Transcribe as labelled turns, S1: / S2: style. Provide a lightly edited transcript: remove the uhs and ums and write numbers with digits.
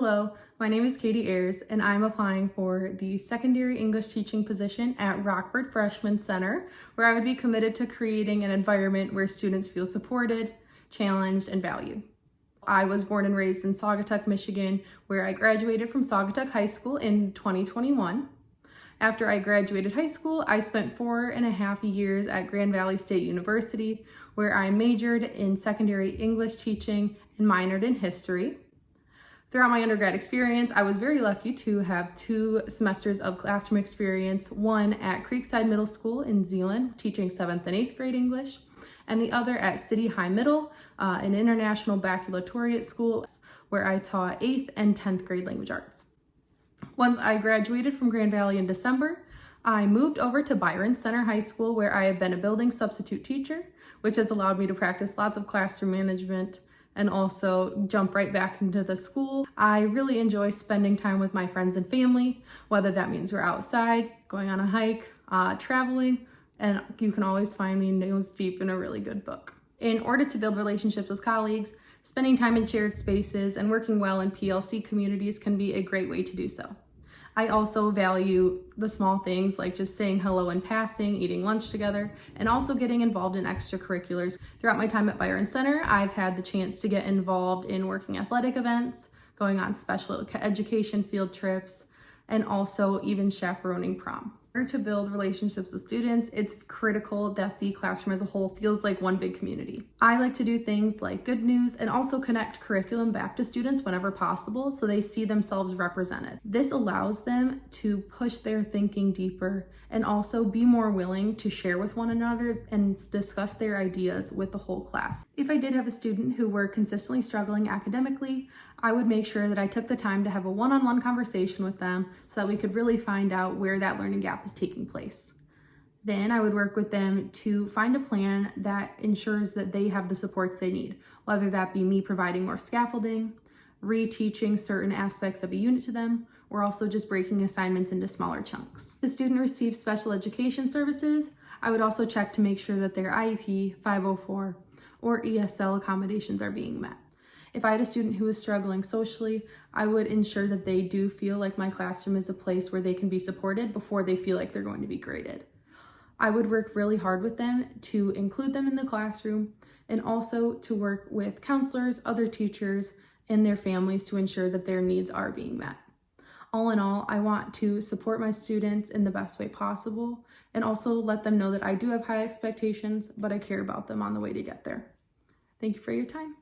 S1: Hello, my name is Katie Ayers, and I'm applying for the secondary English teaching position at Rockford Freshman Center, where I would be committed to creating an environment where students feel supported, challenged, and valued. I was born and raised in Saugatuck, Michigan, where I graduated from Saugatuck High School in 2021. After I graduated high school, I spent 4.5 years at Grand Valley State University, where I majored in secondary English teaching and minored in history. Throughout my undergrad experience, I was very lucky to have 2 semesters of classroom experience, one at Creekside Middle School in Zeeland, teaching 7th and 8th grade English, and the other at City High Middle, an international baccalaureate school where I taught 8th and 10th grade language arts. Once I graduated from Grand Valley in December, I moved over to Byron Center High School, where I have been a building substitute teacher, which has allowed me to practice lots of classroom management and also jump right back into the school. I really enjoy spending time with my friends and family, whether that means we're outside, going on a hike, traveling, and you can always find me nose deep in a really good book. In order to build relationships with colleagues, spending time in shared spaces and working well in PLC communities can be a great way to do so. I also value the small things like just saying hello in passing, eating lunch together, and also getting involved in extracurriculars. Throughout my time at Byron Center, I've had the chance to get involved in working athletic events, going on special education field trips, and also even chaperoning prom. In order to build relationships with students, it's critical that the classroom as a whole feels like one big community. I like to do things like good news and also connect curriculum back to students whenever possible so they see themselves represented. This allows them to push their thinking deeper and also be more willing to share with one another and discuss their ideas with the whole class. If I did have a student who were consistently struggling academically, I would make sure that I took the time to have a one-on-one conversation with them so that we could really find out where that learning gap is taking place. Then I would work with them to find a plan that ensures that they have the supports they need, whether that be me providing more scaffolding, reteaching certain aspects of a unit to them, or also just breaking assignments into smaller chunks. If the student receives special education services, I would also check to make sure that their IEP, 504, or ESL accommodations are being met. If I had a student who was struggling socially, I would ensure that they do feel like my classroom is a place where they can be supported before they feel like they're going to be graded. I would work really hard with them to include them in the classroom and also to work with counselors, other teachers, and their families to ensure that their needs are being met. All in all, I want to support my students in the best way possible and also let them know that I do have high expectations, but I care about them on the way to get there. Thank you for your time.